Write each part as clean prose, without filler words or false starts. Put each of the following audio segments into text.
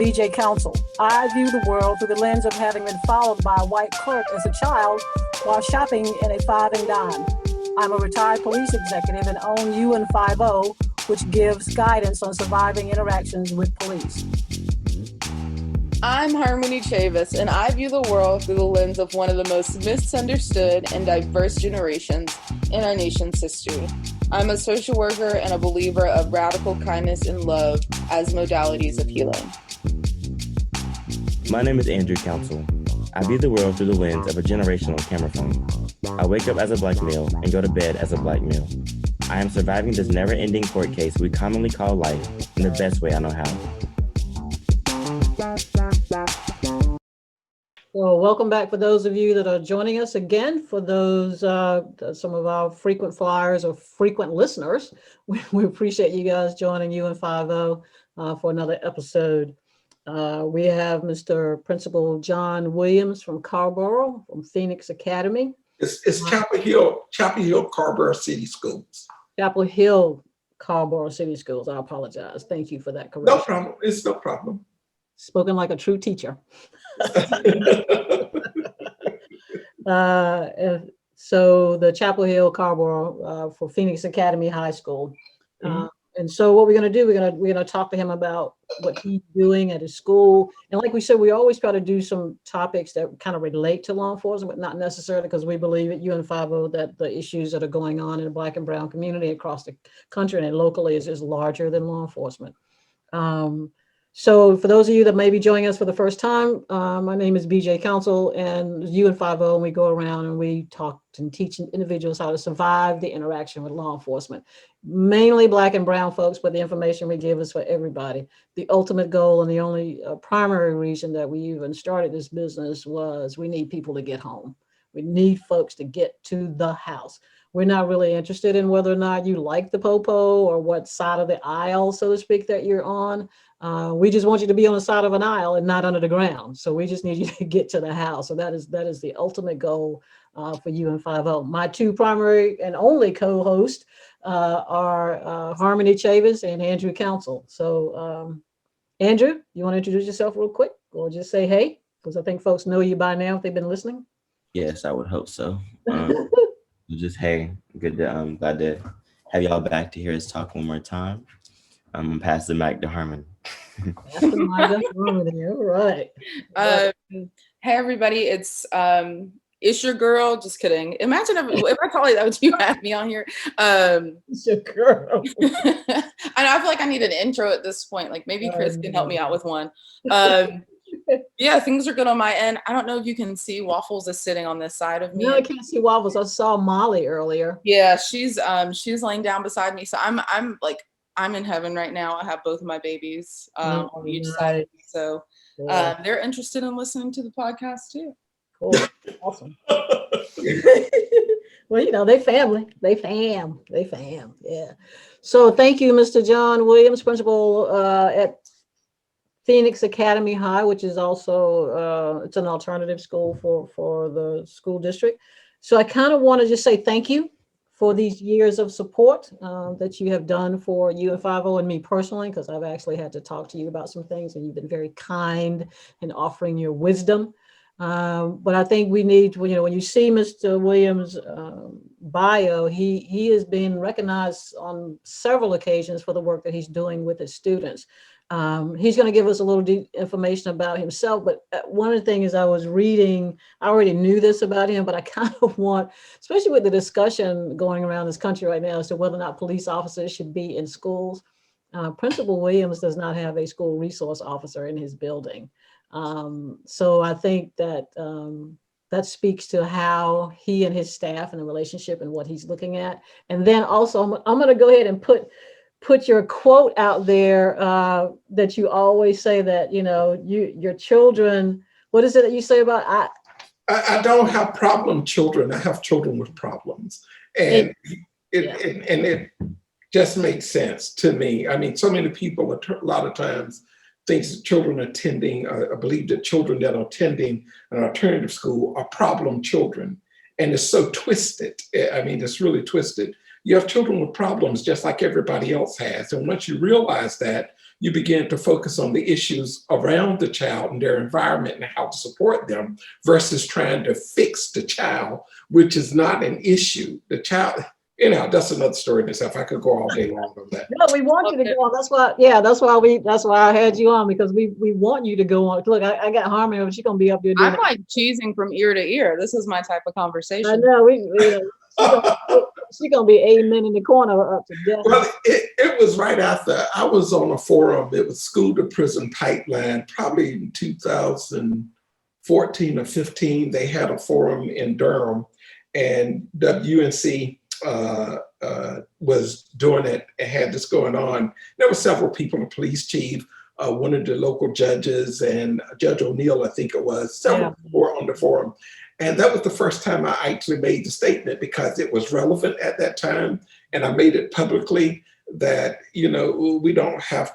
BJ Counsel. I view the world through the lens of having been followed by a white clerk as a child while shopping in a five and dime. I'm a retired police executive and own UN50, which gives guidance on surviving interactions with police. I'm Harmony Chavis, and I view the world through the lens of one of the most misunderstood and diverse generations in our nation's history. I'm a social worker and a believer of radical kindness and love as modalities of healing. My name is Andrew Counsel. I view the world through the lens of a generational camera phone. I wake up as a black male and go to bed as a black male. I am surviving this never-ending court case we commonly call life in the best way I know how. Well, welcome back for those of you that are joining us again. For those, some of our frequent flyers or frequent listeners, we appreciate you guys joining UN50 for another episode. We have Mr. Principal John Williams from Carborough, from Phoenix Academy. It's Chapel Hill, Carborough City Schools. Chapel Hill, Carborough City Schools. I apologize. Thank you for that correction. No problem. It's no problem. Spoken like a true teacher. So the Chapel Hill, Carborough for Phoenix Academy High School. And so what we're going to do, we're going to talk to him about what he's doing at his school. And like we said, we always try to do some topics that kind of relate to law enforcement, but not necessarily, because we believe at UN50 that the issues that are going on in the Black and Brown community across the country and locally is larger than law enforcement. So for those of you that may be joining us for the first time, my name is BJ Counsel and UN50, and we go around and we talk and teach individuals how to survive the interaction with law enforcement. Mainly Black and Brown folks, but the information we give is for everybody. The ultimate goal and the only primary reason that we even started this business was we need people to get home. We need folks to get to the house. We're not really interested in whether or not you like the popo or what side of the aisle, so to speak, that you're on. We just want you to be on the side of an aisle and not under the ground. So we just need you to get to the house. So that is the ultimate goal for UN50. My two primary and only co-hosts are Harmony Chavis and Andrew Counsel. So Andrew, you want to introduce yourself real quick or just say hey? Because I think folks know you by now if they've been listening. Yes, I would hope so. Just hey, good to glad to have y'all back to hear us talk one more time. I'm gonna pass the mic to Harmon. Pass the mic to Harmony. All right. Hey everybody, it's your girl. Just kidding. Imagine if I call you that, would you have me on here? It's your girl. I feel like I need an intro at this point. Like maybe Chris can help me out with one. Yeah, things are good on my end. I don't know if you can see Waffles is sitting on this side of me. No, I can't see Waffles. I saw Molly earlier. Yeah, she's laying down beside me. So I'm in heaven right now. I have both of my babies on each side of me. So they're interested in listening to the podcast too. Cool. Awesome. Well, they family. They fam. Yeah. So thank you, Mr. John Williams, principal at Phoenix Academy High, which is also it's an alternative school for the school district. So I kind of want to just say thank you for these years of support that you have done for UN50 and me personally, because I've actually had to talk to you about some things and you've been very kind in offering your wisdom. But I think we need, when you see Mr. Williams' bio, he has been recognized on several occasions for the work that he's doing with his students. He's going to give us a little information about himself, but one of the things I was reading, I already knew this about him, but I kind of want, especially with the discussion going around this country right now as to whether or not police officers should be in schools. Principal Williams does not have a school resource officer in his building. So I think that that speaks to how he and his staff and the relationship and what he's looking at. And then also, I'm going to go ahead and put your quote out there that you always say that, your children, what is it that you say about, I don't have problem children. I have children with problems. And it just makes sense to me. I mean, so many people a lot of times thinks that children attending, I believe that children that are attending an alternative school are problem children. And it's so twisted. I mean, it's really twisted. You have children with problems just like everybody else has. And once you realize that, you begin to focus on the issues around the child and their environment and how to support them versus trying to fix the child, which is not an issue. The child, that's another story in itself. I could go all day long on that. No, we want you to go on. That's why I had you on, because we want you to go on. Look, I got Harmony, but she's gonna be up there doing I'm like cheesing from ear to ear. This is my type of conversation. I know, she's gonna be amen in the corner up to death. Well, it was right after I was on a forum. It was School to Prison Pipeline, probably in 2014 or 15. They had a forum in Durham, and WUNC was doing it and had this going on. There were several people, the police chief, one of the local judges, and Judge O'Neill, I think it was, several people were on the forum. And that was the first time I actually made the statement, because it was relevant at that time. And I made it publicly that, we don't have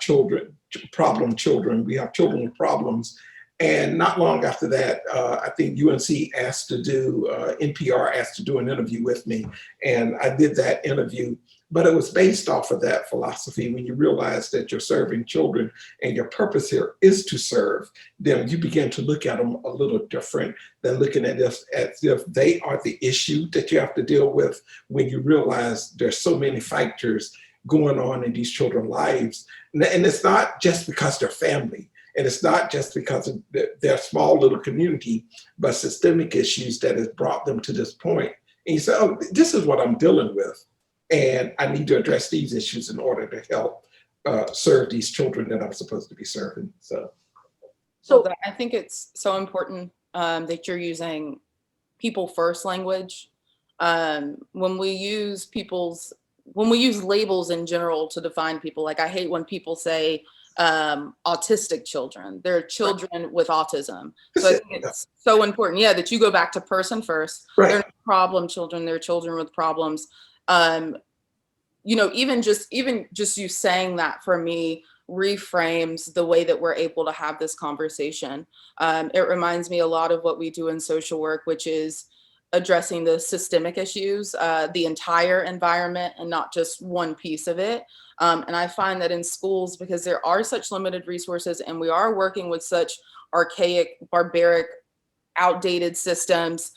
problem children. We have children with problems. And not long after that, I think UNC asked to do, NPR asked to do an interview with me. And I did that interview, but it was based off of that philosophy. When you realize that you're serving children and your purpose here is to serve, then you begin to look at them a little different than looking at this as if they are the issue that you have to deal with, when you realize there's so many factors going on in these children's lives. And it's not just because they're family. And it's not just because of their small little community, but systemic issues that has brought them to this point. And you say, oh, this is what I'm dealing with. And I need to address these issues in order to help serve these children that I'm supposed to be serving. So I think it's so important that you're using people first language. When we use labels in general to define people, like I hate when people say, autistic children. They're children with autism. So I think it's so important, that you go back to person first. Right. They're not problem children. They're children with problems. Even just you saying that, for me, reframes the way that we're able to have this conversation. It reminds me a lot of what we do in social work, which is addressing the systemic issues, the entire environment, and not just one piece of it. And I find that in schools, because there are such limited resources and we are working with such archaic, barbaric, outdated systems,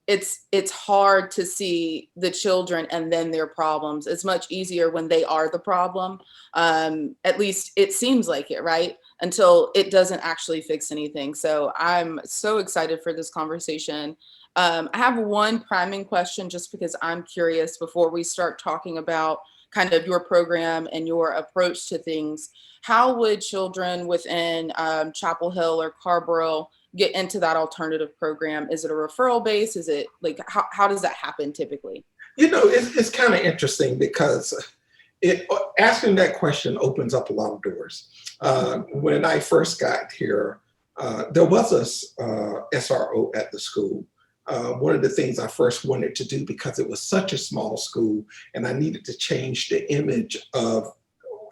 it's hard to see the children and then their problems. It's much easier when they are the problem. At least it seems like it, right? Until it doesn't actually fix anything. So I'm so excited for this conversation. I have one priming question, just because I'm curious, before we start talking about kind of your program and your approach to things. How would children within Chapel Hill or Carborough get into that alternative program? Is it a referral base? Is it like, how does that happen typically? It's kind of interesting, because asking that question opens up a lot of doors. When I first got here, there was a SRO at the school. One of the things I first wanted to do, because it was such a small school and I needed to change the image of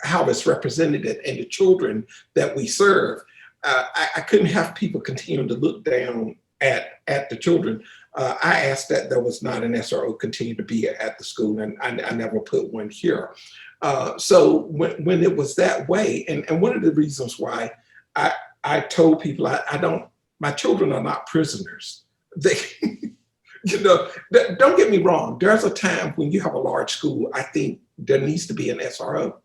how it's represented and the children that we serve, I couldn't have people continue to look down at the children. I asked that there was not an SRO continue to be at the school, and I never put one here. So when it was that way, and one of the reasons why I told people my children are not prisoners. They, don't get me wrong. There's a time when you have a large school, I think there needs to be an SRO.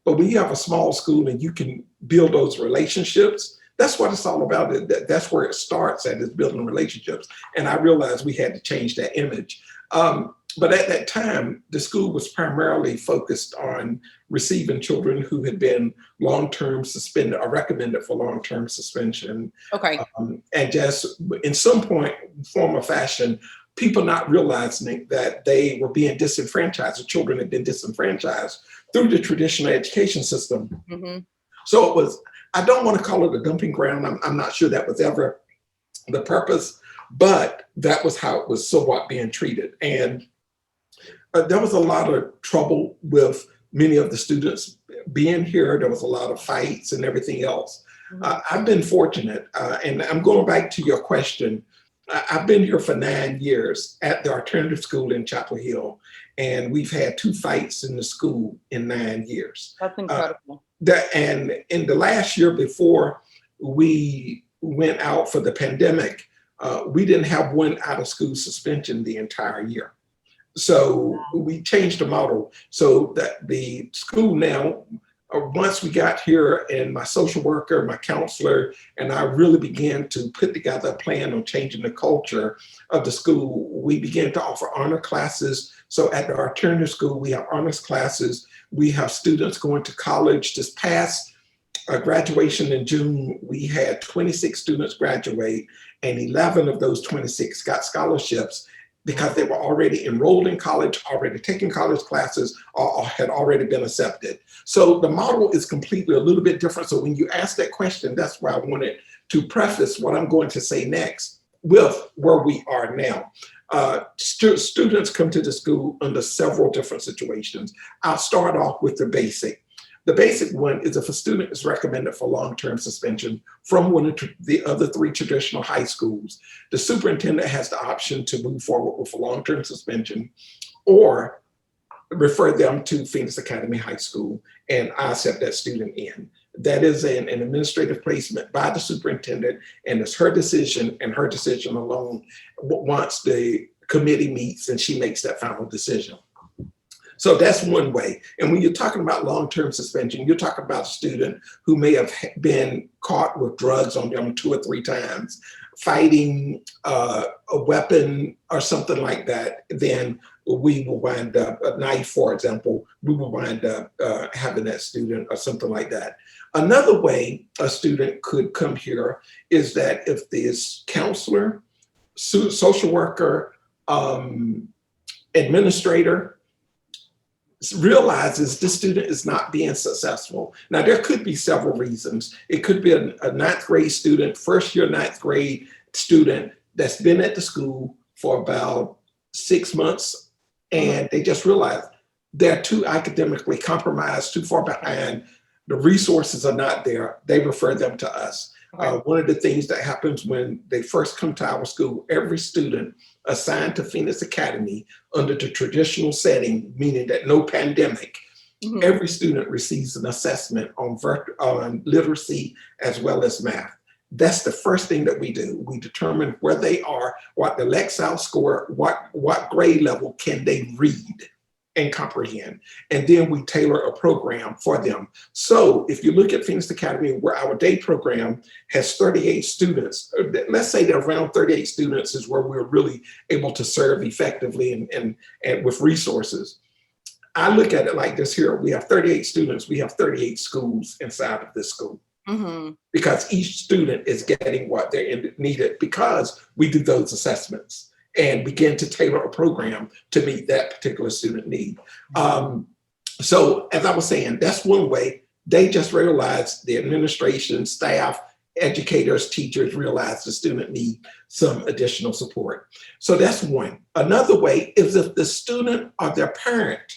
But when you have a small school and you can build those relationships, that's what it's all about. That's where it starts, is building relationships. And I realized we had to change that image. But at that time, the school was primarily focused on receiving children who had been long-term suspended or recommended for long-term suspension. Okay. And just in some form or fashion, people not realizing that they were being disenfranchised, the children had been disenfranchised through the traditional education system. Mm-hmm. So it was, I don't want to call it a dumping ground. I'm not sure that was ever the purpose, but that was how it was somewhat being treated. And there was a lot of trouble with many of the students being here. There was a lot of fights and everything else. I've been fortunate, and I'm going back to your question. I've been here for 9 years at the alternative school in Chapel Hill, and we've had 2 fights in the school in 9 years. That's incredible. And in the last year before we went out for the pandemic, we didn't have one out of school suspension the entire year. So we changed the model so that the school now, once we got here and my social worker, my counselor, and I really began to put together a plan on changing the culture of the school, we began to offer honor classes. So at our alternative school, we have honors classes. We have students going to college. This past graduation in June, we had 26 students graduate, and 11 of those 26 got scholarships because they were already enrolled in college, already taking college classes, or had already been accepted. So the model is completely a little bit different. So when you ask that question, that's why I wanted to preface what I'm going to say next with where we are now. Students come to the school under several different situations. I'll start off with the basic. The basic one is if a student is recommended for long-term suspension from one of the other 3 traditional high schools, the superintendent has the option to move forward with a long-term suspension or refer them to Phoenix Academy High School, and I accept that student in. That is an administrative placement by the superintendent, and it's her decision and her decision alone once the committee meets and she makes that final decision. So that's one way. And when you're talking about long-term suspension, you're talking about a student who may have been caught with drugs on them 2 or 3 times, fighting a weapon or something like that. Then we will wind up, a knife, for example, we will wind up having that student or something like that. Another way a student could come here is that if this counselor, social worker, administrator, realizes this student is not being successful. Now, there could be several reasons. It could be a 9th grade student, first year 9th grade student that's been at the school for about 6 months, and they just realize they're too academically compromised, too far behind. The resources are not there. They refer them to us. One of the things that happens when they first come to our school, every student assigned to Phoenix Academy under the traditional setting, meaning that no pandemic, every student receives an assessment on literacy as well as math. That's the first thing that we do. We determine where they are, what the Lexile score, what grade level can they read and comprehend. And then we tailor a program for them. So if you look at Phoenix Academy, where our day program has 38 students, let's say that around 38 students is where we're really able to serve effectively and with resources. I look at it like this here. We have 38 students, we have 38 schools inside of this school. Because each student is getting what they needed because we do those assessments and begin to tailor a program to meet that particular student need. So as I was saying, that's one way. They just realize, the administration, staff, educators, teachers realize the student need some additional support. So that's one. Another way is if the student or their parent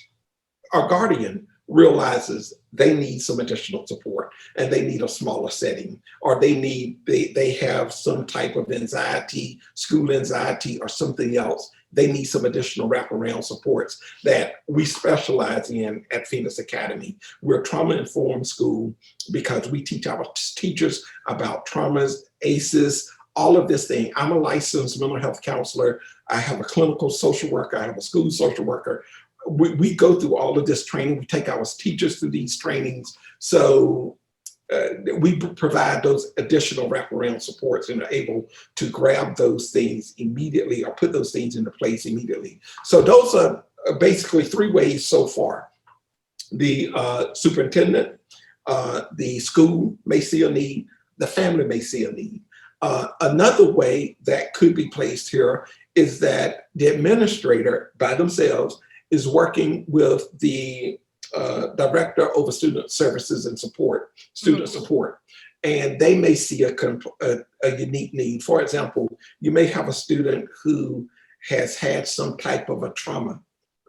or guardian realizes they need some additional support and they need a smaller setting, or they have some type of anxiety, school anxiety or something else. They need some additional wraparound supports that we specialize in at Phoenix Academy. We're a trauma-informed school because we teach our teachers about traumas, ACEs, all of this thing. I'm a licensed mental health counselor. I have a clinical social worker. I have a school social worker. We go through all of this training. We take our teachers through these trainings. So we provide those additional wraparound supports and are able to grab those things immediately or put those things into place immediately. So those are basically 3 ways so far. The superintendent, the school may see a need, the family may see a need. Another way that could be placed here is that the administrator by themselves is working with the director over student services and support, student support. And they may see a unique need. For example, you may have a student who has had some type of a trauma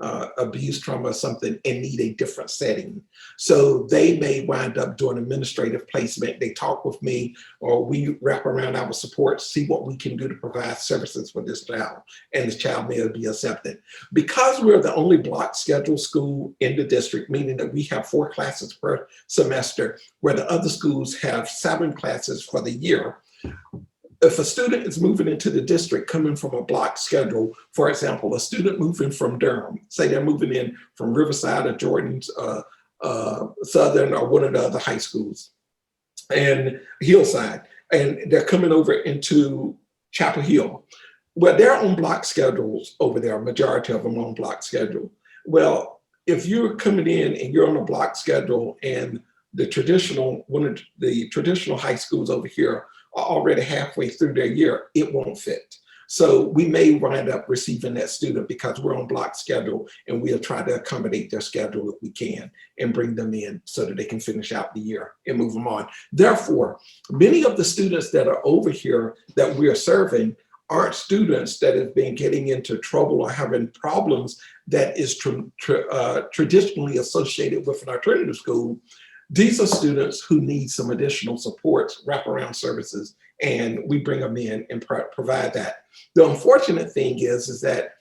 abuse, trauma, or something, and need a different setting. So they may wind up doing administrative placement. They talk with me, or we wrap around our support, see what we can do to provide services for this child, and this child may be accepted. Because we're the only block schedule school in the district, meaning that we have 4 classes per semester, where the other schools have 7 classes for the year. If a student is moving into the district coming from a block schedule, for example, a student moving from Durham, say they're moving in from Riverside or Jordan's Southern or one of the other high schools, and Hillside, and they're coming over into Chapel Hill. Well, they're on block schedules over there, majority of them on block schedule. Well, if you're coming in and you're on a block schedule and one of the traditional high schools over here are already halfway through their year, it won't fit. So we may wind up receiving that student because we're on block schedule, and we'll try to accommodate their schedule if we can and bring them in so that they can finish out the year and move them on. Therefore, many of the students that are over here that we are serving aren't students that have been getting into trouble or having problems that is traditionally associated with an alternative school. These are students who need some additional supports, wraparound services, and we bring them in and provide that. The unfortunate thing is that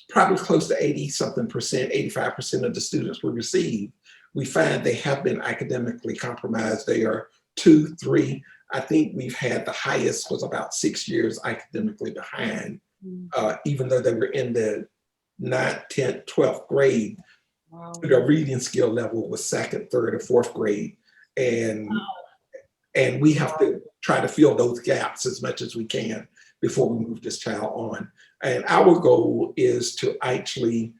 probably close to 80-something percent, 85% of the students we receive, we find they have been academically compromised. They are 2, 3. I think we've had the highest was about 6 years academically behind, even though they were in the 9th, 10th, 12th grade. Wow. Their reading skill level was 2nd, 3rd, or 4th grade. And we have to try to fill those gaps as much as we can before we move this child on. And our goal is to actually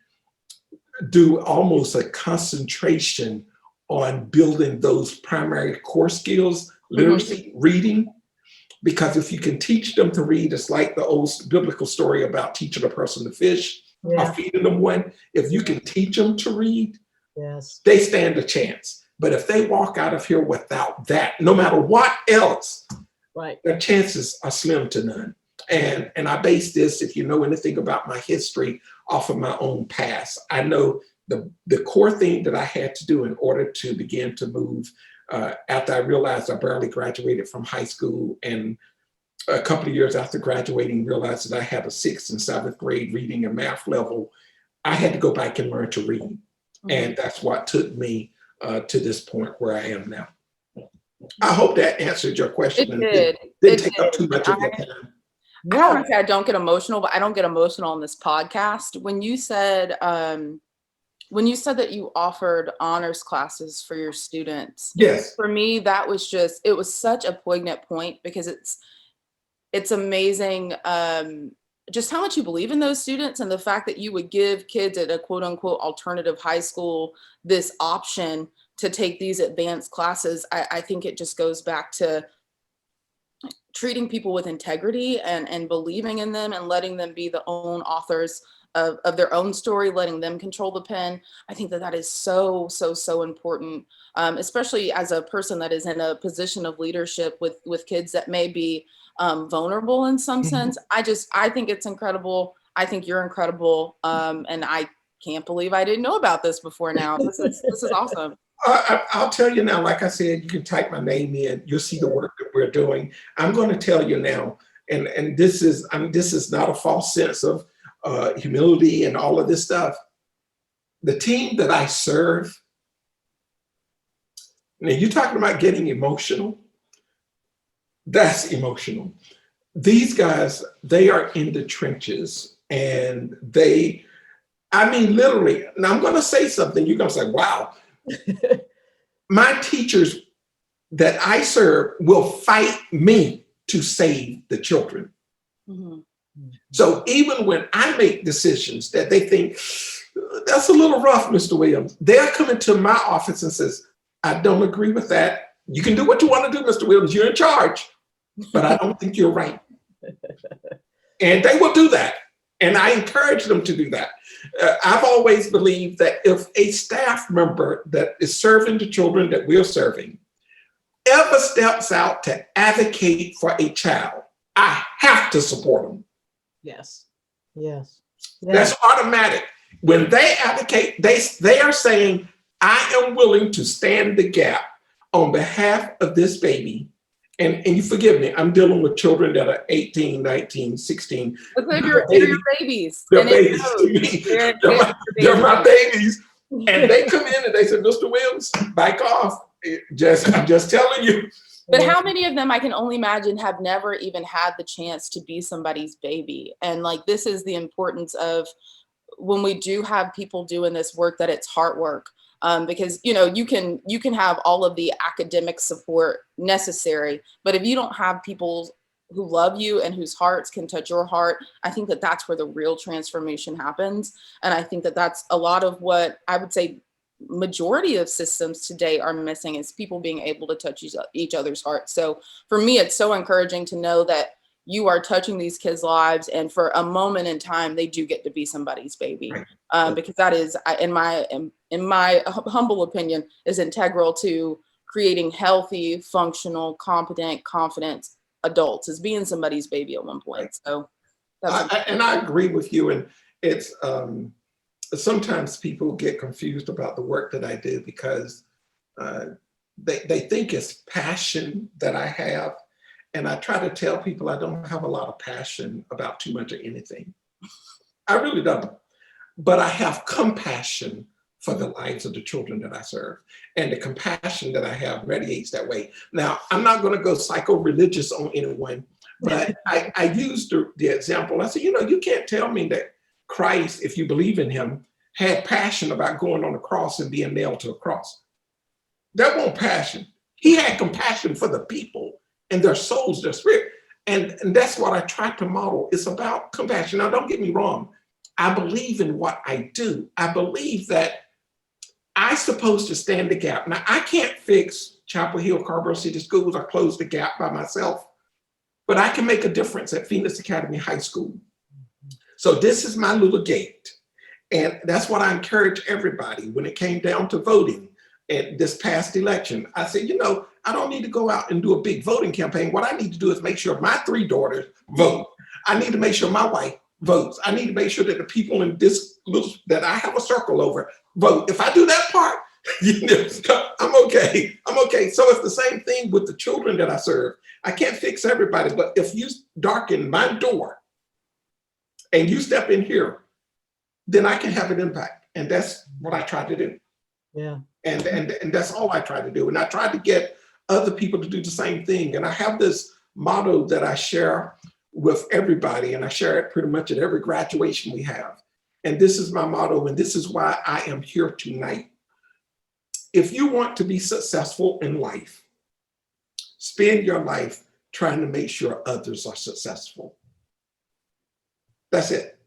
do almost a concentration on building those primary core skills, literacy, reading, because if you can teach them to read, it's like the old biblical story about teaching a person to fish. Or feeding them one. If you can teach them to read, they stand a chance. But if they walk out of here without that, no matter what else, their chances are slim to none. And I base this, if you know anything about my history, off of my own past. I know the core thing that I had to do in order to begin to move after I realized I barely graduated from high school, and a couple of years after graduating, realized that I had a 6th and 7th grade reading and math level. I had to go back and learn to read. And that's what took me to this point where I am now. I hope that answered your question. It didn't take up too much of your time. I don't want to say I don't get emotional, but I don't get emotional on this podcast. When you said that you offered honors classes for your students, yes, for me, that was it was such a poignant point, because it's amazing just how much you believe in those students, and the fact that you would give kids at a quote unquote alternative high school this option to take these advanced classes. I think it just goes back to treating people with integrity and believing in them and letting them be the own authors of their own story, letting them control the pen. I think that is so important, especially as a person that is in a position of leadership with kids that may be vulnerable in some sense. I think it's incredible. I think you're incredible. And I can't believe I didn't know about this before now. This is awesome. I'll tell you now, like I said, you can type my name in, you'll see the work that we're doing. I'm going to tell you now, and this is not a false sense of humility and all of this stuff. The team that I serve, now you're talking about getting emotional. That's emotional. These guys, they are in the trenches, and literally, now I'm going to say something, you're going to say, wow. My teachers that I serve will fight me to save the children. So even when I make decisions that they think, that's a little rough, Mr. Williams, they're coming to my office and says, I don't agree with that. You can do what you want to do, Mr. Williams, you're in charge, but I don't think you're right. And they will do that. And I encourage them to do that. I've always believed that if a staff member that is serving the children that we're serving ever steps out to advocate for a child, I have to support them. Yes. Yes. That's automatic. When they advocate, they are saying, I am willing to stand the gap on behalf of this baby. And you forgive me, I'm dealing with children that are 18, 19, 16. They're your babies. They're babies to me. They're my babies. And they come in and they say, Mr. Williams, back off. I'm just telling you. But how many of them, I can only imagine, have never even had the chance to be somebody's baby? And like, this is the importance of when we do have people doing this work, that it's heart work. Because, you know, you can have all of the academic support necessary, but if you don't have people who love you and whose hearts can touch your heart, I think that that's where the real transformation happens. And I think that that's a lot of what I would say majority of systems today are missing, is people being able to touch each other's hearts. So for me, it's so encouraging to know that you are touching these kids' lives, and for a moment in time, they do get to be somebody's baby, because that is, in my humble opinion, is integral to creating healthy, functional, competent, confident adults, is being somebody's baby at one point. So, I agree with you, and it's sometimes people get confused about the work that I do because they think it's passion that I have. And I try to tell people I don't have a lot of passion about too much of anything. I really don't. But I have compassion for the lives of the children that I serve. And the compassion that I have radiates that way. Now, I'm not going to go psycho-religious on anyone, but I used the example. I said, you know, you can't tell me that Christ, if you believe in him, had passion about going on the cross and being nailed to a cross. That wasn't passion. He had compassion for the people and their souls, their spirit. And that's what I try to model. It's about compassion. Now, don't get me wrong. I believe in what I do. I believe that I'm supposed to stand the gap. Now, I can't fix Chapel Hill, Carrboro City Schools, or close the gap by myself, but I can make a difference at Phoenix Academy High School. So this is my little gate. And that's what I encourage everybody when it came down to voting at this past election. I said, you know, I don't need to go out and do a big voting campaign. What I need to do is make sure my 3 daughters vote. I need to make sure my wife votes. I need to make sure that the people in this little, that I have a circle over, vote. If I do that part, you know, I'm okay. I'm okay. So it's the same thing with the children that I serve. I can't fix everybody, but if you darken my door and you step in here, then I can have an impact. And that's what I try to do. Yeah. And that's all I try to do. And I try to get other people to do the same thing. And I have this motto that I share with everybody, and I share it pretty much at every graduation we have. And this is my motto, and this is why I am here tonight. If you want to be successful in life, spend your life trying to make sure others are successful. That's it.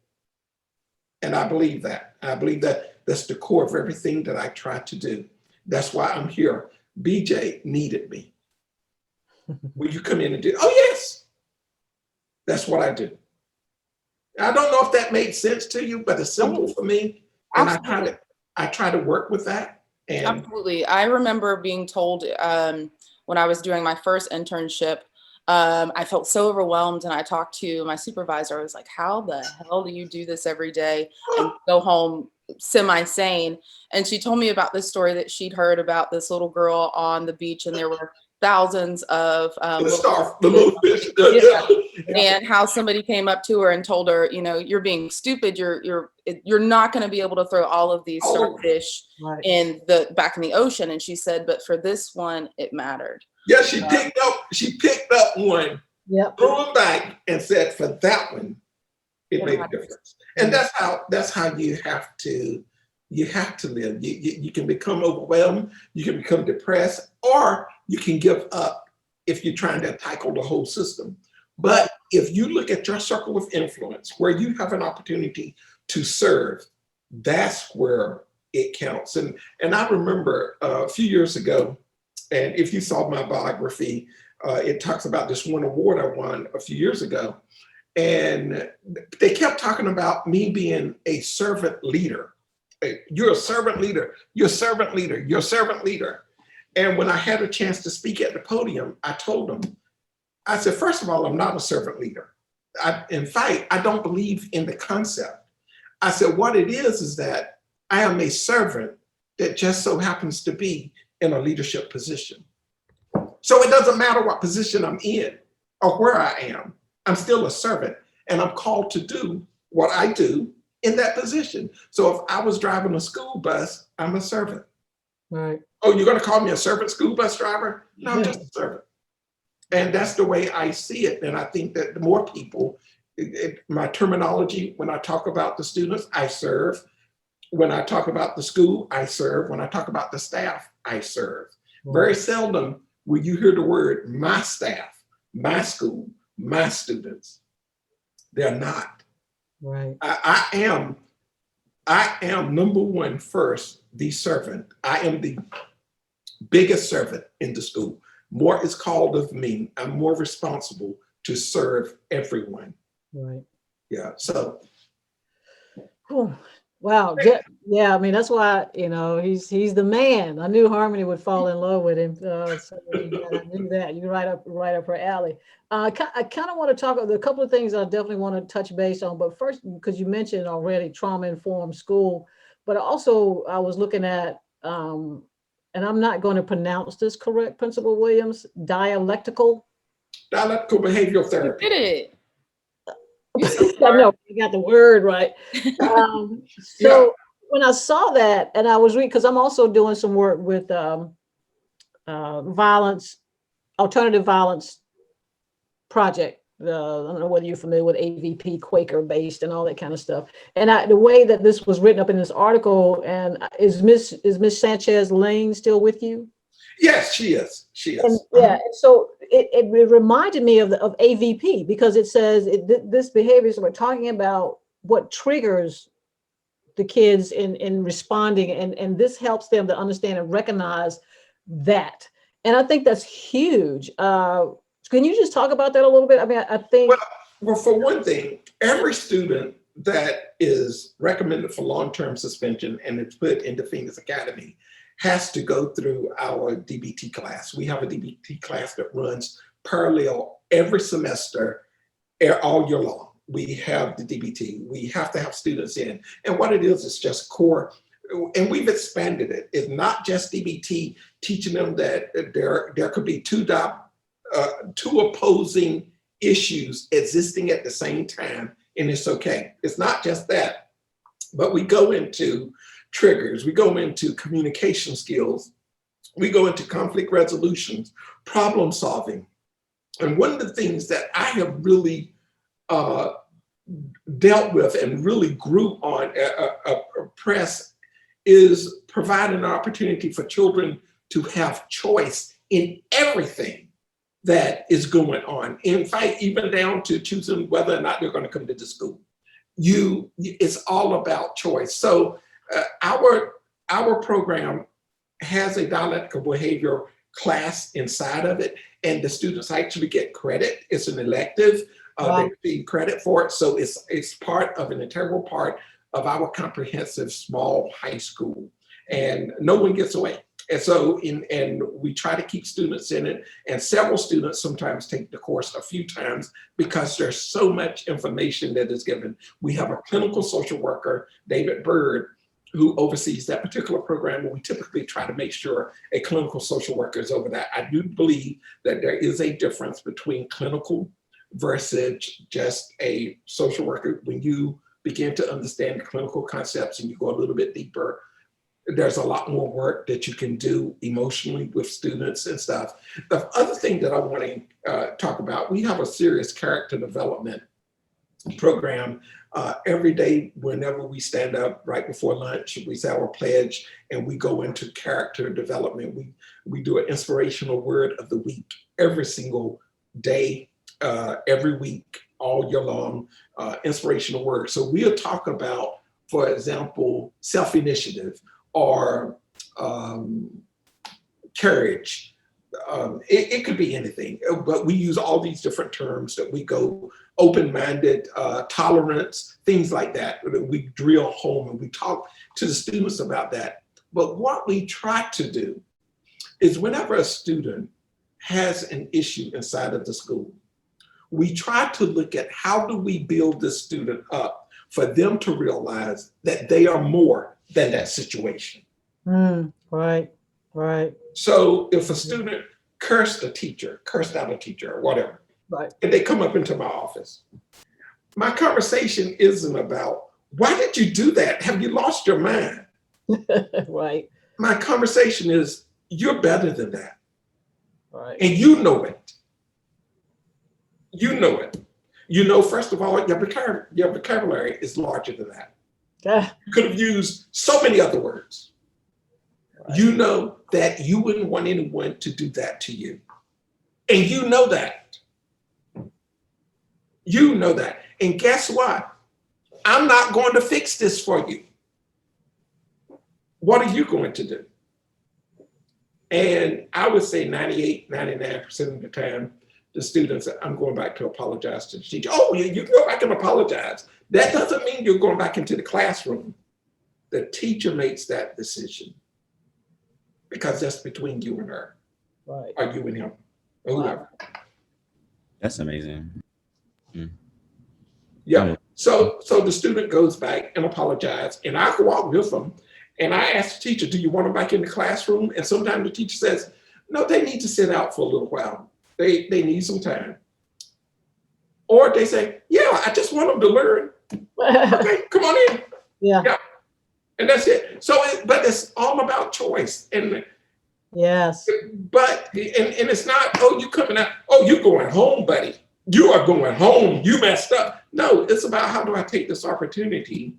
And I believe that. I believe that that's the core of everything that I try to do. That's why I'm here. BJ needed me. Will you come in and do? Oh, yes. That's what I do. I don't know if that made sense to you, but it's simple for me. And I try to work with that. And absolutely. I remember being told when I was doing my first internship, I felt so overwhelmed, and I talked to my supervisor. I was like, how the hell do you do this every day and go home semi-sane? And she told me about this story that she'd heard about this little girl on the beach, and there were thousands of little fish. And how somebody came up to her and told her, you know, you're being stupid. You're not going to be able to throw all of these starfish in back in the ocean. And she said, but for this one, it mattered. Yeah, she picked up one, threw him back, and said, for that one, it made a difference. And that's how you have to live. You can become overwhelmed, you can become depressed, or you can give up if you're trying to tackle the whole system. But if you look at your circle of influence, where you have an opportunity to serve, that's where it counts. And I remember a few years ago, and if you saw my biography, it talks about this one award I won a few years ago. And they kept talking about me being a servant leader. You're a servant leader. You're a servant leader. You're a servant leader. And when I had a chance to speak at the podium, I told them, I said, first of all, I'm not a servant leader. In fact, I don't believe in the concept. I said, what it is that I am a servant that just so happens to be in a leadership position. So it doesn't matter what position I'm in or where I am, I'm still a servant, and I'm called to do what I do in that position. So if I was driving a school bus, I'm a servant. Right. Oh, you're going to call me a servant school bus driver? No, I'm just a servant. And that's the way I see it. And I think that the more people, my terminology, when I talk about the students, I serve. When I talk about the school, I serve. When I talk about the staff, I serve. Right. Very seldom will you hear the word my staff, my school, my students. They're not. Right. I am number one first, the servant. I am the biggest servant in the school. More is called of me. I'm more responsible to serve everyone. Right. Yeah. So. Whew. Wow. Yeah. I mean, that's why, he's the man. I knew Harmony would fall in love with him. So I knew that. You're right up her alley. I kind of want to talk about a couple of things I definitely want to touch base on. But first, because you mentioned already trauma-informed school, but also I was looking at, and I'm not going to pronounce this correct, Principal Williams, dialectical behavioral therapy. You did it. I know, you got the word right. So when I saw that, and I was reading, because I'm also doing some work with alternative violence project. I don't know whether you're familiar with AVP, Quaker based, and all that kind of stuff. And the way that this was written up in this article, and is Miss Sanchez Lane still with you? Yes, she is. She is. And, yeah. So it reminded me of AVP, because it says this behavior. So we're talking about what triggers the kids in responding, and this helps them to understand and recognize that. And I think that's huge. Can you just talk about that a little bit? I mean, I think. Well, for one thing, every student that is recommended for long-term suspension and is put into Phoenix Academy has to go through our DBT class. We have a DBT class that runs parallel every semester, all year long. We have the DBT. We have to have students in. And what it is just core, and we've expanded it. It's not just DBT, teaching them that there could be two opposing issues existing at the same time, and it's okay. It's not just that, but we go into triggers, we go into communication skills, we go into conflict resolutions, problem solving. And one of the things that I have really dealt with and really grew on press is providing an opportunity for children to have choice in everything that is going on. In fact, even down to choosing whether or not they're going to come to the school. It's all about choice. So our program has a dialectical behavior class inside of it, and the students actually get credit. It's an elective. Wow. They receive credit for it. So it's part of an integral part of our comprehensive small high school, and no one gets away. And so, and we try to keep students in it, and several students sometimes take the course a few times because there's so much information that is given. We have a clinical social worker, David Bird, who oversees that particular program, and we typically try to make sure a clinical social worker is over that. I do believe that there is a difference between clinical versus just a social worker. When you begin to understand the clinical concepts and you go a little bit deeper, there's a lot more work that you can do emotionally with students and stuff. The other thing that I want to talk about, we have a serious character development program. Every day, whenever we stand up right before lunch, we say our pledge and we go into character development. We do an inspirational word of the week every single day, every week, all year long, inspirational word. So we'll talk about, for example, self-initiative or courage. It could be anything, but we use all these different terms that we go open-minded, tolerance, things like that. We drill home and we talk to the students about that. But what we try to do is whenever a student has an issue inside of the school, we try to look at how do we build this student up for them to realize that they are more than that situation. Right. So if a student cursed out a teacher or whatever, Right. and they come up into my office, my conversation isn't about, why did you do that? Have you lost your mind? Right. My conversation is, you're better than that. Right. And you know it. You know it. You know, first of all, your vocabulary is larger than that. Yeah. You could have used so many other words. Right. You know that you wouldn't want anyone to do that to you. And you know that. You know that. And guess what? I'm not going to fix this for you. What are you going to do? And I would say 98, 99% of the time, the students, I'm going back to apologize to the teacher. Oh, you can go back and apologize. That doesn't mean you're going back into the classroom. The teacher makes that decision because that's between you and her, right? Or you and him, or whoever. That's amazing. Yeah. So the student goes back and apologizes, and I go out with them, and I ask the teacher, "Do you want them back in the classroom?" And sometimes the teacher says, "No, they need to sit out for a little while. They need some time." Or they say, "Yeah, I just want them to learn." Okay, come on in. Yeah. And that's it. So, but it's all about choice. And yes. But and it's not, oh, you coming out, oh, you going home, buddy. You are going home. You messed up. No, it's about how do I take this opportunity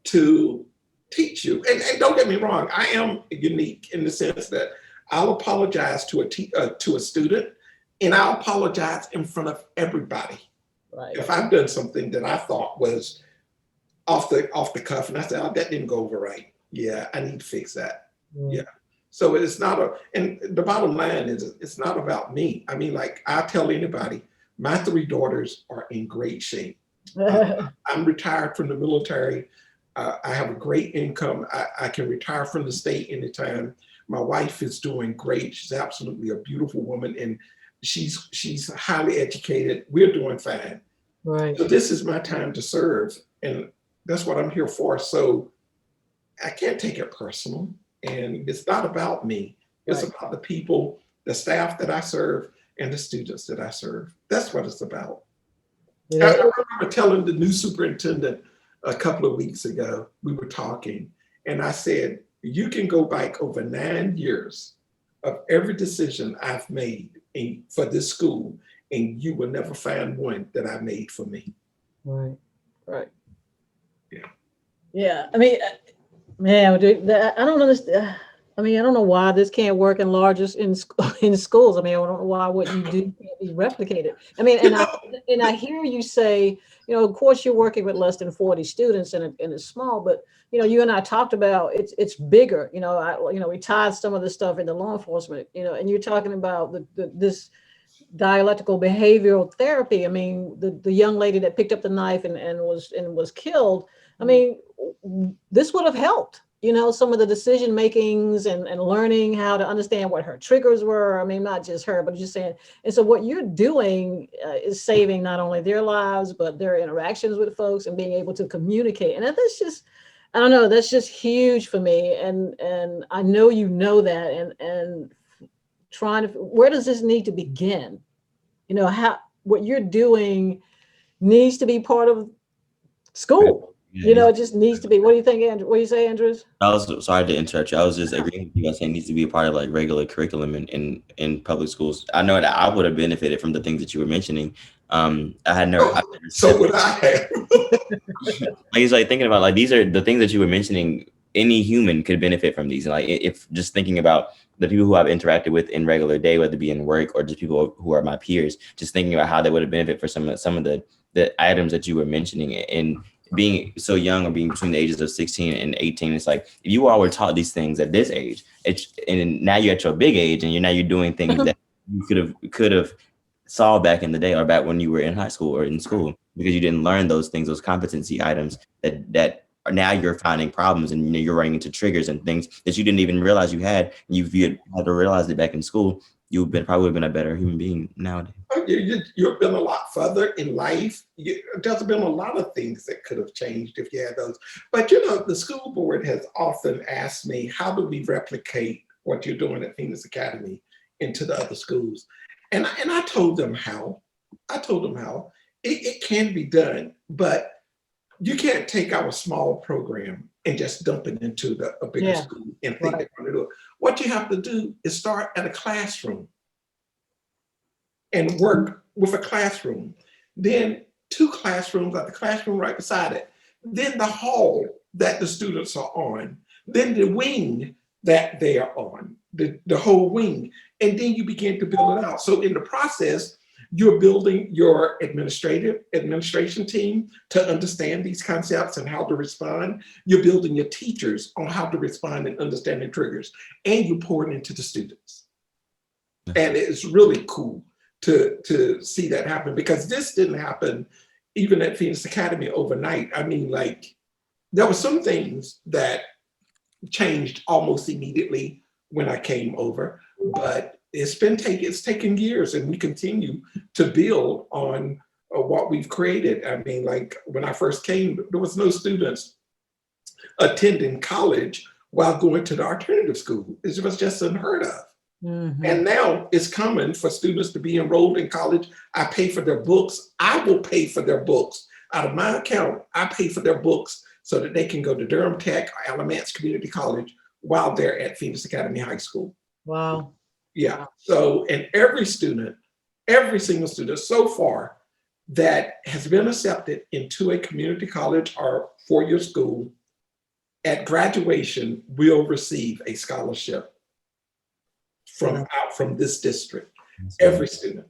to teach you. And don't get me wrong, I am unique in the sense that I'll apologize to a student, and I'll apologize in front of everybody. Right. If I've done something that I thought was off the cuff, and I said, "Oh, that didn't go over right. Yeah, I need to fix that." Yeah. So it's not and the bottom line is, it's not about me. I mean, like I tell anybody, my 3 daughters are in great shape. I'm retired from the military. I have a great income. I can retire from the state anytime. My wife is doing great. She's absolutely a beautiful woman, and she's highly educated. We're doing fine. Right. So this is my time to serve, and that's what I'm here for. So I can't take it personal, and it's not about me. It's about the people, the staff that I serve, and the students that I serve. That's what it's about. Yeah. I remember telling the new superintendent a couple of weeks ago, we were talking, and I said, "You can go back over 9 years of every decision I've made for this school, and you will never find one that I made for me." Right. Yeah. Yeah. I mean, man, I don't understand. I mean, I don't know why this can't work in schools. I mean, I don't know why what you do can't be replicated. I mean, and I hear you say, of course you're working with less than 40 students and it's small, but you and I talked about it's bigger. We tied some of this stuff into law enforcement. And you're talking about this dialectical behavioral therapy. I mean, the young lady that picked up the knife and was killed. I mean, this would have helped. Some of the decision makings and learning how to understand what her triggers were. I mean, not just her, but just saying. And so what you're doing is saving not only their lives, but their interactions with folks and being able to communicate. And that's just, I don't know, that's just huge for me. And I know that and trying to, where does this need to begin? What you're doing needs to be part of school. It just needs to be. What do you think, Andrew? What do you say, Andrews? I was sorry to interrupt you. I was just agreeing with you guys saying it needs to be a part of like regular curriculum in public schools. I know that I would have benefited from the things that you were mentioning. I had never. So would I have. It's like thinking about like these are the things that you were mentioning. Any human could benefit from these. And like if just thinking about the people who I've interacted with in regular day, whether it be in work or just people who are my peers, just thinking about how they would have benefited for some of the items that you were mentioning and being so young or being between the ages of 16 and 18, it's like if you all were taught these things at this age, and now you're at your big age and you're doing things that you could have saw back in the day or back when you were in high school or in school, because you didn't learn those things, those competency items that are now you're finding problems and you're running into triggers and things that you didn't even realize you had. You had to realize it back in school. you've probably been a better human being nowadays. You've been a lot further in life. There's been a lot of things that could have changed if you had those. But the school board has often asked me, how do we replicate what you're doing at Phoenix Academy into the other schools? And I told them how. It can be done, but you can't take our small program and just dump it into a bigger school and think they're going to do it. What you have to do is start at a classroom and work with a classroom, then 2 classrooms, like the classroom right beside it, then the hall that the students are on, then the wing that they are on, the whole wing, and then you begin to build it out. So in the process, you're building your administration team to understand these concepts and how to respond. You're building your teachers on how to respond and understanding triggers, and you're pouring into the students. And it's really cool to see that happen, because this didn't happen even at Phoenix Academy overnight. I mean, like, there were some things that changed almost immediately when I came over, but it's taken years, and we continue to build on what we've created. I mean, like, when I first came, there was no students attending college while going to the alternative school. It was just unheard of. Mm-hmm. And now it's common for students to be enrolled in college. I pay for their books. I will pay for their books. Out of my account, I pay for their books so that they can go to Durham Tech or Alamance Community College while they're at Phoenix Academy High School. Wow. Yeah. So, and every single student so far that has been accepted into a community college or four-year school at graduation will receive a scholarship from this district. Every student.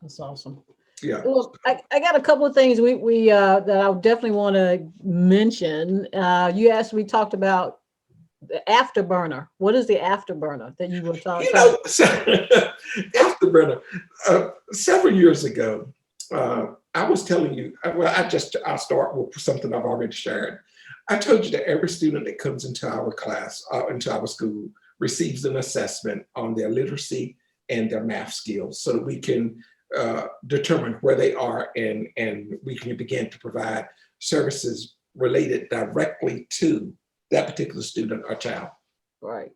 That's awesome. Yeah. Well, I got a couple of things we that I definitely want to mention. We talked about the afterburner. What is the afterburner that you were talking about? Afterburner. Several years ago, I was telling you, I'll start with something I've already shared. I told you that every student that comes into our class, into our school, receives an assessment on their literacy and their math skills so that we can determine where they are, and we can begin to provide services related directly to that particular student or child. Right.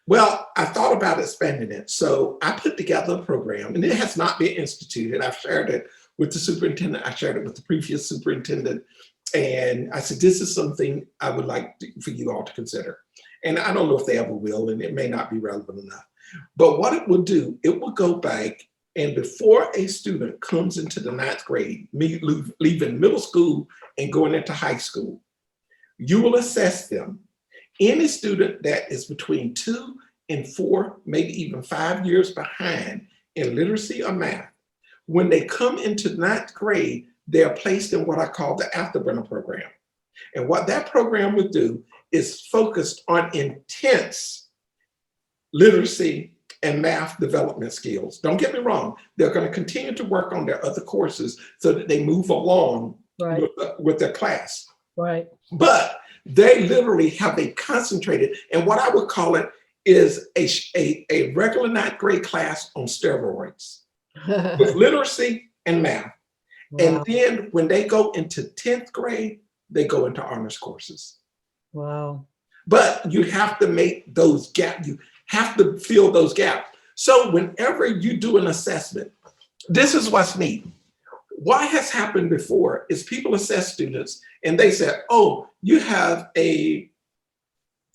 Well, I thought about expanding it. So I put together a program, and it has not been instituted. I've shared it with the superintendent. I shared it with the previous superintendent. And I said, this is something I would like for you all to consider. And I don't know if they ever will, and it may not be relevant enough. But what it will do, it will go back, and before a student comes into the 9th grade, leaving middle school and going into high school, you will assess them. Any student that is between 2 and 4, maybe even 5 years behind in literacy or math, when they come into 9th grade, they're placed in what I call the Afterburner program. And what that program would do is focused on intense literacy and math development skills. Don't get me wrong, they're going to continue to work on their other courses so that they move along with their class. Right. But they literally have a concentrated, and what I would call it is a regular 9th grade class on steroids with literacy and math. Wow. And then when they go into 10th grade, they go into honors courses. Wow. But you have to make those gaps. You have to fill those gaps. So whenever you do an assessment, this is what's neat. What has happened before is people assess students and they said, oh, you have a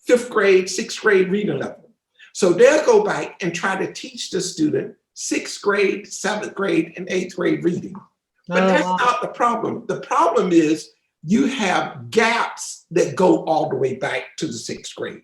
5th grade, 6th grade reading level. So they'll go back and try to teach the student 6th grade, 7th grade, and 8th grade reading. But that's not the problem. The problem is you have gaps that go all the way back to the 6th grade.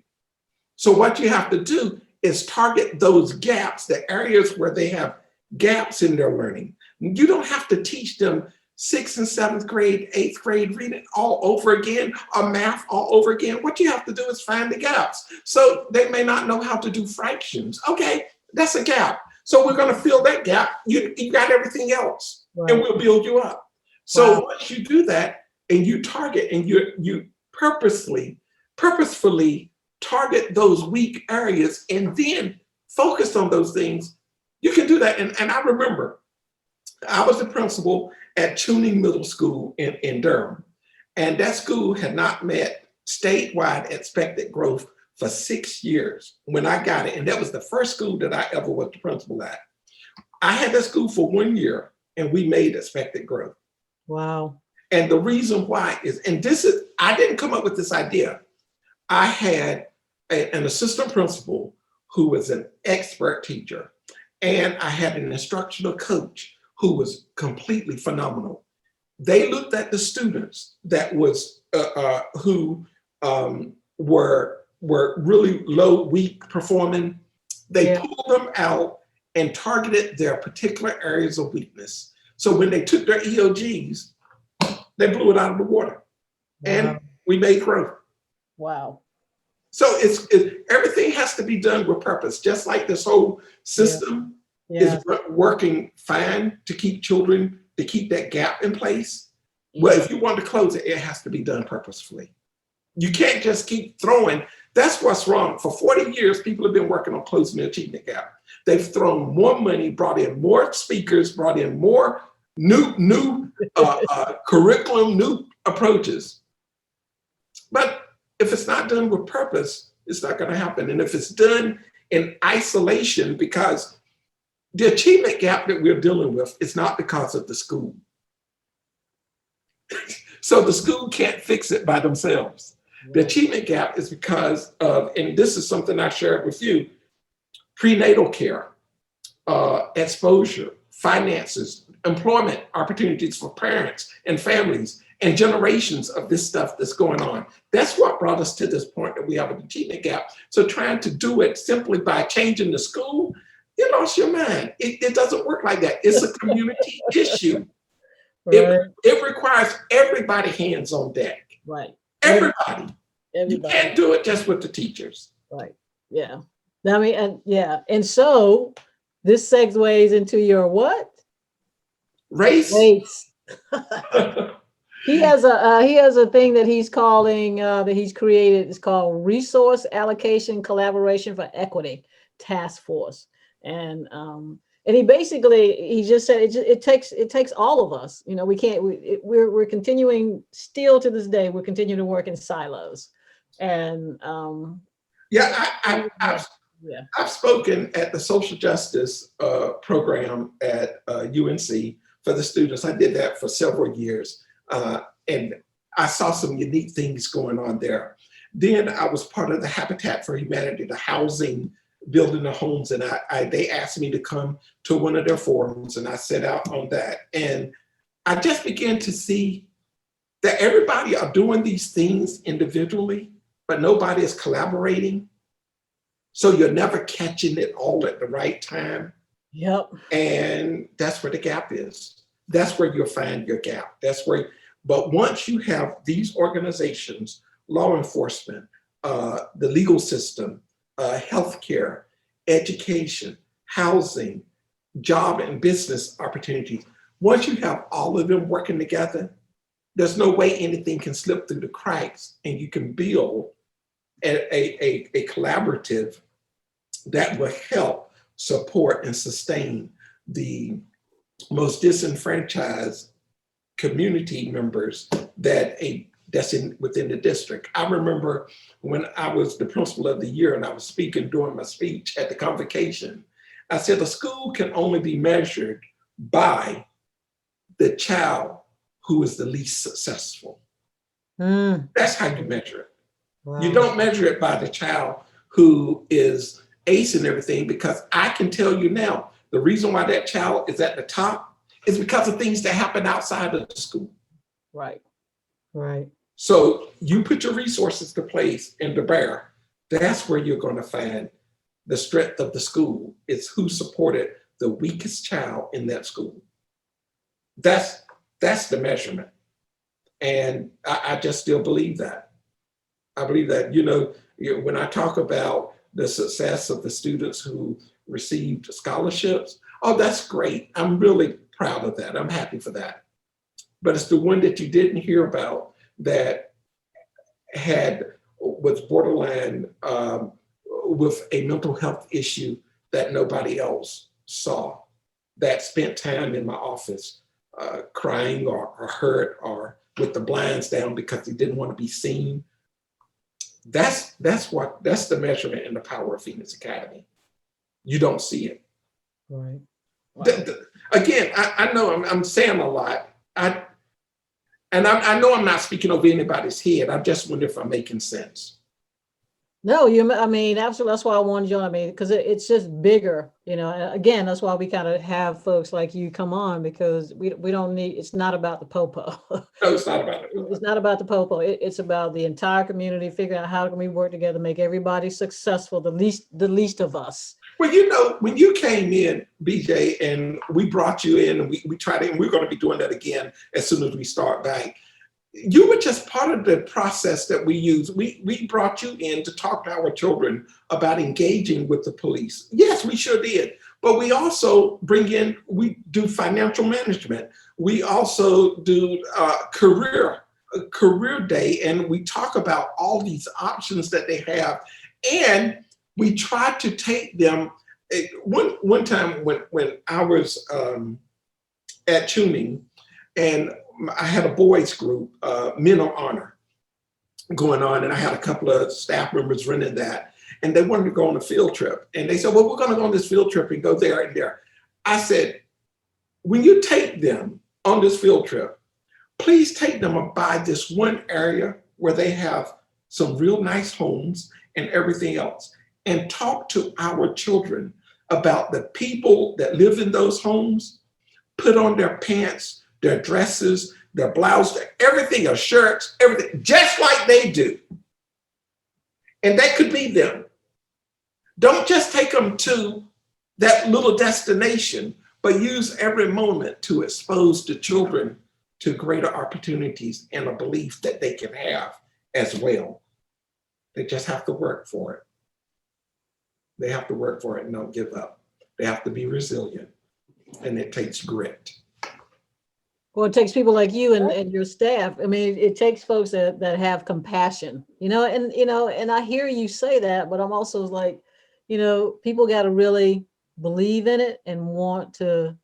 So what you have to do is target those gaps, the areas where they have gaps in their learning. You don't have to teach them 6th and 7th grade, 8th grade reading all over again, or math all over again. What you have to do is find the gaps. So they may not know how to do fractions. Okay, that's a gap. So we're going to fill that gap. You got everything else, and we'll build you up. So once you do that, and you target, and you purposefully target those weak areas, and then focus on those things, You can do that. And I remember I was the principal at Tuning Middle School in Durham. And that school had not met statewide expected growth for 6 years when I got it. And that was the first school that I ever was the principal at. I had that school for 1 year and we made expected growth. Wow. And the reason why is, and this is, I didn't come up with this idea. I had an assistant principal who was an expert teacher, and I had an instructional coach who was completely phenomenal. They looked at the students that was who were really low, weak performing. They pulled them out and targeted their particular areas of weakness. So when they took their EOGs, they blew it out of the water, and we made growth. Wow. So it's everything has to be done with purpose. Just like this whole system is working fine to keep children, to keep that gap in place. Well, if you want to close it, it has to be done purposefully. You can't just keep throwing. That's what's wrong. For 40 years, people have been working on closing the achievement gap. They've thrown more money, brought in more speakers, brought in more new curriculum, new approaches. But if it's not done with purpose, it's not going to happen. And if it's done in isolation, because the achievement gap that we're dealing with is not because of the school. So the school can't fix it by themselves. The achievement gap is because of, and this is something I shared with you, prenatal care, exposure, finances, employment opportunities for parents and families, and generations of this stuff that's going on. That's what brought us to this point that we have an achievement gap. So trying to do it simply by changing the school, you lost your mind. It doesn't work like that. It's a community issue. Right. It requires everybody hands on deck. Right. Everybody. You can't do it just with the teachers. Right. Yeah. I mean, and so this segues into your what? Race. He has a thing that he's calling that he's created. It's called Resource Allocation Collaboration for Equity Task Force, and he just said it takes all of us. You know, we're continuing still to this day. We're continuing to work in silos, and I've spoken at the social justice program at UNC for the students. I did that for several years. And I saw some unique things going on there. Then I was part of the Habitat for Humanity, the housing, building the homes, and they asked me to come to one of their forums, and I set out on that. And I just began to see that everybody are doing these things individually, but nobody is collaborating. So you're never catching it all at the right time. Yep. And that's where the gap is. That's where you'll find your gap. But once you have these organizations, law enforcement, the legal system, healthcare, education, housing, job and business opportunities, once you have all of them working together, there's no way anything can slip through the cracks, and you can build a collaborative that will help support and sustain the most disenfranchised community members that's within the district. I remember when I was the principal of the year and I was speaking during my speech at the convocation, I said the school can only be measured by the child who is the least successful. That's how you measure it. Wow. You don't measure it by the child who is acing everything, because I can tell you now, the reason why that child is at the top is because of things that happen outside of the school. Right. So you put your resources to place and to bear. That's where you're going to find the strength of the school. It's who supported the weakest child in that school. That's the measurement. And I just still believe that. I believe that, when I talk about the success of the students who received scholarships, oh, that's great. I'm really proud of that. I'm happy for that. But it's the one that you didn't hear about that was borderline with a mental health issue that nobody else saw that spent time in my office crying or hurt or with the blinds down because they didn't want to be seen. That's the measurement in the power of Phoenix Academy. You don't see it. Right. Wow. Again, I know I'm saying a lot. I know I'm not speaking over anybody's head. I just wonder if I'm making sense. No, I mean, absolutely. That's why I wanted you on. I mean, because it's just bigger, you know. And again, that's why we kind of have folks like you come on, because we don't need. It's not about the popo. No, it's not about it. It's not about the popo. It's about the entire community figuring out how can we work together, make everybody successful. The least of us. Well, you know, when you came in, BJ, and we brought you in, and we tried it, and we're going to be doing that again as soon as we start back. You were just part of the process that we use. We brought you in to talk to our children about engaging with the police. Yes, we sure did. But we also we do financial management. We also do career day, and we talk about all these options that they have. And we try to take them. One time when I was at Tuning, and I had a boys group, Men of Honor, going on, and I had a couple of staff members running that, and they wanted to go on a field trip. And they said, well, we're going to go on this field trip and go there and there. I said, when you take them on this field trip, please take them by this one area where they have some real nice homes and everything else, and talk to our children about the people that live in those homes, put on their pants, their dresses, their blouse, everything, their shirts, everything, just like they do. And that could be them. Don't just take them to that little destination, but use every moment to expose the children to greater opportunities and a belief that they can have as well. They just have to work for it. They have to work for it and don't give up. They have to be resilient, and it takes grit. Well, it takes people like you and your staff. I mean, it takes folks that have compassion, and I hear you say that, but I'm also like, people got to really believe in it and want to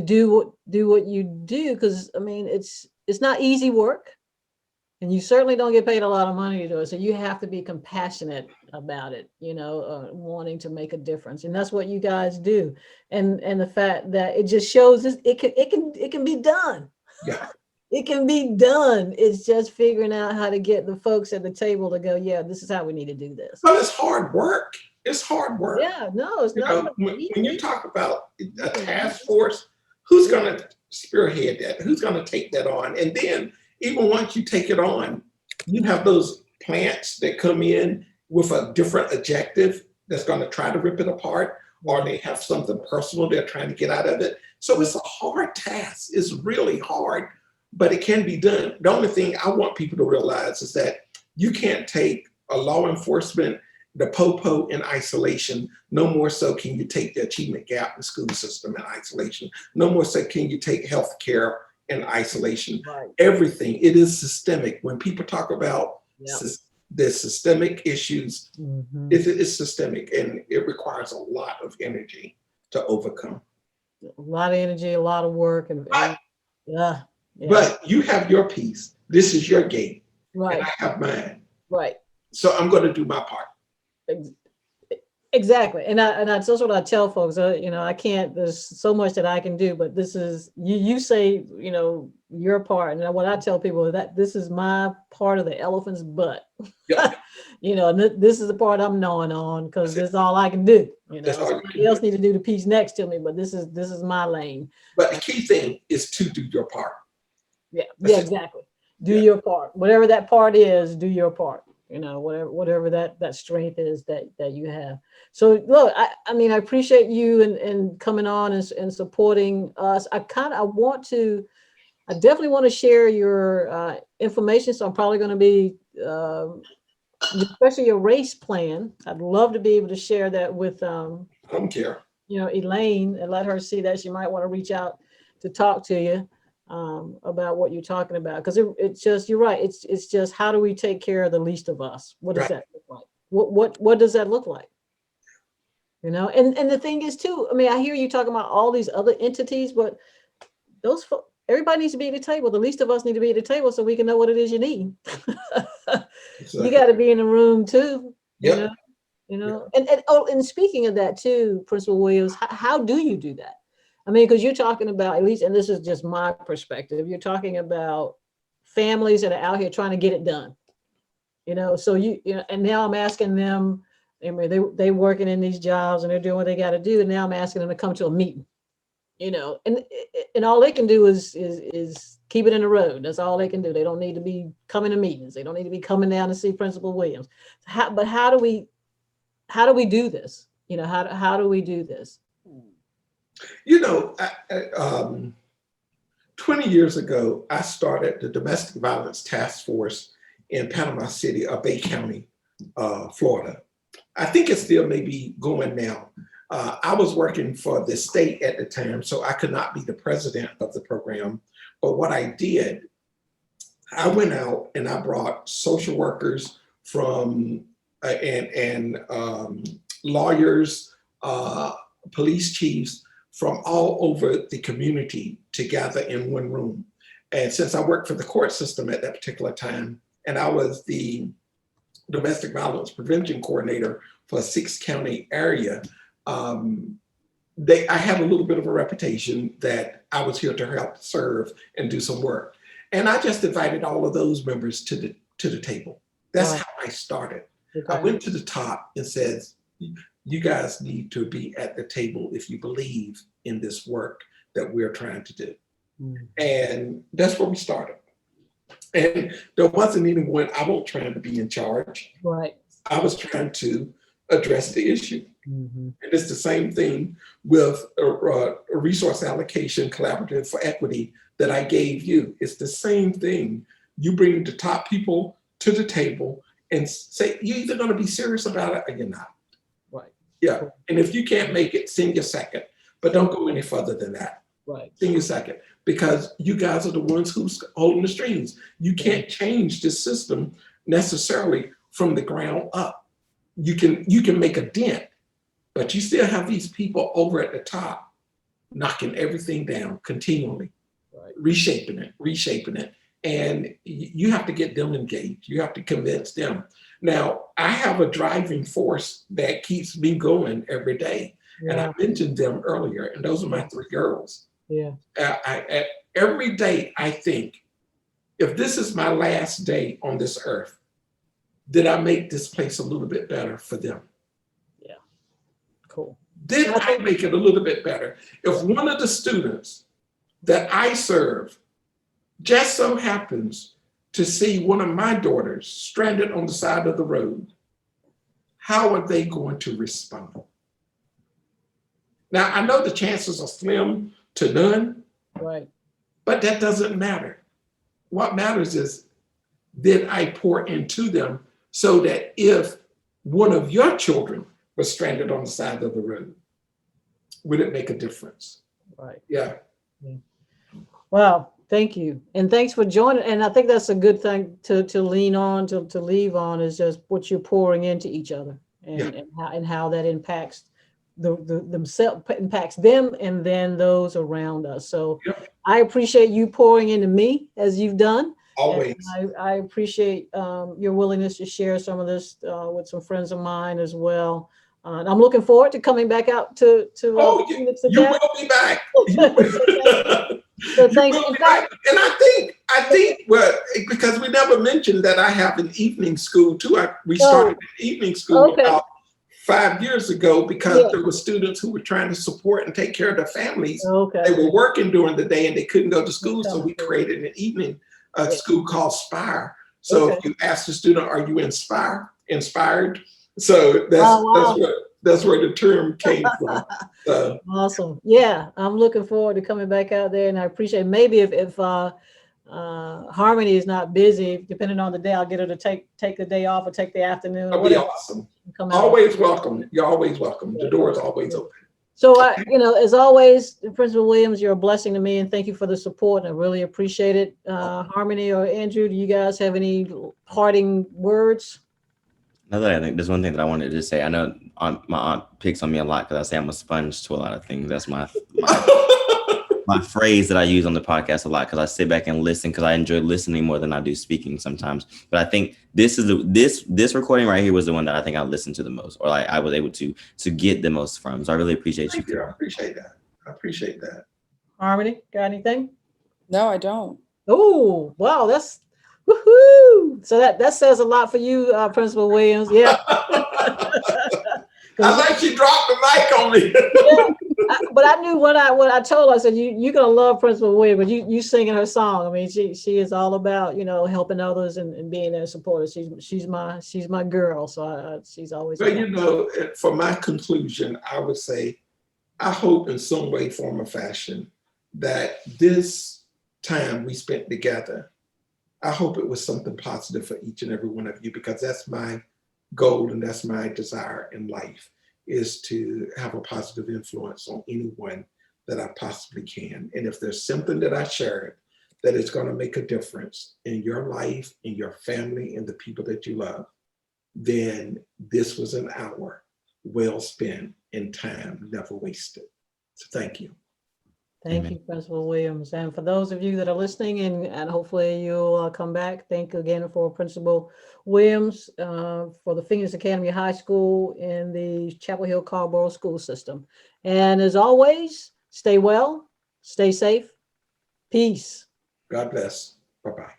do what you do. Cause I mean, it's not easy work, and you certainly don't get paid a lot of money to do it. So you have to be compassionate about it, wanting to make a difference. And that's what you guys do. And the fact that it just shows this, it can be done. Yeah. It can be done. It's just figuring out how to get the folks at the table to go, yeah, this is how we need to do this. But it's hard work. It's hard work. Yeah, no, it's not. When you talk about a task force, who's going to spearhead that? Who's going to take that on? And then even once you take it on, you have those plants that come in with a different objective that's going to try to rip it apart, or they have something personal they're trying to get out of it. So it's a hard task. It's really hard, but it can be done. The only thing I want people to realize is that you can't take a law enforcement, the POPO in isolation. No more so can you take the achievement gap in the school system in isolation. No more so can you take healthcare in isolation. Right. Everything, it is systemic. When people talk about the systemic issues, it's systemic, and it requires a lot of energy to overcome. A lot of energy, a lot of work, and yeah. But you have your piece. This is your game, right? And I have mine, right? So I'm going to do my part. Exactly, and that's what I tell folks. I can't. There's so much that I can do, but this is you say your part, and what I tell people is that this is my part of the elephant's butt. Yep. And this is the part I'm gnawing on, because this is all I can do. Somebody else need to do the piece next to me, but this is my lane. But the key thing is to do your part. Yeah, exactly. Do your part. Whatever that part is, do your part. Whatever that strength is that you have. So look, I mean, I appreciate you and coming on and supporting us. I definitely want to share your information. So I'm probably going to be, especially your race plan. I'd love to be able to share that with, I don't care. Elaine, and let her see that. She might want to reach out to talk to you about what you're talking about, because it's just, you're right. It's just, how do we take care of the least of us? What does that look like? What does that look like? You know, and the thing is too, I mean, I hear you talking about all these other entities, but everybody needs to be at the table. The least of us need to be at the table so we can know what it is you need. You got to be in the room too, you know, and speaking of that too, Principal Williams, how do you do that? I mean, because you're talking about, at least, and this is just my perspective, you're talking about families that are out here trying to get it done, you know, so you know, and now I'm asking them, I mean, they working in these jobs and they're doing what they got to do, and now I'm asking them to come to a meeting, you know, and all they can do is keep it in the road. That's all they can do. They don't need to be coming to meetings. They don't need to be coming down to see Principal Williams. But how do we do this? You know, how do we do this? You know, 20 years ago, I started the Domestic Violence Task Force in Panama City, Bay County, Florida. I think it still may be going now. I was working for the state at the time, so I could not be the president of the program. But what I did, I went out and I brought social workers from and lawyers, police chiefs from all over the community together in one room. And since I worked for the court system at that particular time, and I was the domestic violence prevention coordinator for a 6-county area, I had a little bit of a reputation that I was here to help serve and do some work. And I just invited all of those members to the table. That's how I started. Okay. I went to the top and said, you guys need to be at the table if you believe in this work that we're trying to do. And that's where we started. And there wasn't anyone, I wasn't trying to be in charge. Right. I was trying to address the issue. And it's the same thing with a Resource Allocation Collaboration for Equity that I gave you. It's the same thing. You bring the top people to the table and say, you're either going to be serious about it or you're not. Right. Yeah. And if you can't make it, send your second, but don't go any further than that. Right. Send your second, because you guys are the ones who's holding the strings. You can't change this system necessarily from the ground up. You can make a dent, but you still have these people over at the top knocking everything down continually, right. reshaping it. And you have to get them engaged. You have to convince them. Now, I have a driving force that keeps me going every day. Yeah. And I mentioned them earlier, and those are my 3 girls. Yeah. Every day I think, if this is my last day on this earth, did I make this place a little bit better for them? Yeah. Cool. Did I make it a little bit better? If one of the students that I serve just so happens to see one of my daughters stranded on the side of the road, how are they going to respond? Now, I know the chances are slim to none, right? But that doesn't matter. What matters is, did I pour into them so that if one of your children was stranded on the side of the road, would it make a difference? Right. Yeah. Wow. Thank you. And thanks for joining. And I think that's a good thing to lean on, to leave on, is just what you're pouring into each other and how that impacts themselves, impacts them, and then those around us. So I appreciate you pouring into me as you've done. Always. I appreciate your willingness to share some of this with some friends of mine as well. And I'm looking forward to coming back out to you will be back. So thanks. And I think well, because we never mentioned that I have an evening school too. We started an evening school about 5 years ago because there were students who were trying to support and take care of their families. They were working during the day and they couldn't go to school, so we created an evening school called Spire. So if you ask the student, "Are you inspired?" So that's where the term came from. So. Awesome. Yeah, I'm looking forward to coming back out there, and I appreciate maybe if Harmony is not busy, depending on the day, I'll get her to take the day off or take the afternoon. That'd be awesome. Always welcome. You're always welcome. The door is always open. So, as always, Principal Williams, you're a blessing to me, and thank you for the support. I really appreciate it. Harmony or Andrew, do you guys have any parting words? I think there's one thing that I wanted to say. I know my aunt picks on me a lot because I say I'm a sponge to a lot of things. That's my phrase that I use on the podcast a lot because I sit back and listen because I enjoy listening more than I do speaking sometimes. But I think this recording right here was the one that I think I listened to the most, or like I was able to get the most from. So I really appreciate you. I appreciate that. Harmony, got anything? No, I don't. Oh, wow, that's woohoo! So that says a lot for you, Principal Williams. Yeah. I like you dropped the mic on me. Yeah. But I knew when I told her, I said, you're gonna love Principal Williams, but you singing her song. I mean, she is all about, helping others and being their supporter. She's my girl. So she's always. But for my conclusion, I would say, I hope in some way, form, or fashion that this time we spent together, I hope it was something positive for each and every one of you, because that's my goal and that's my desire in life, is to have a positive influence on anyone that I possibly can. And if there's something that I shared that is going to make a difference in your life, in your family, and the people that you love, then this was an hour well spent in time, never wasted. So thank you. Thank you, Principal Williams. And for those of you that are listening, and hopefully you'll come back, thank you again for Principal Williams for the Phoenix Academy High School in the Chapel Hill Carborough School System. And as always, stay well, stay safe, peace. God bless. Bye-bye.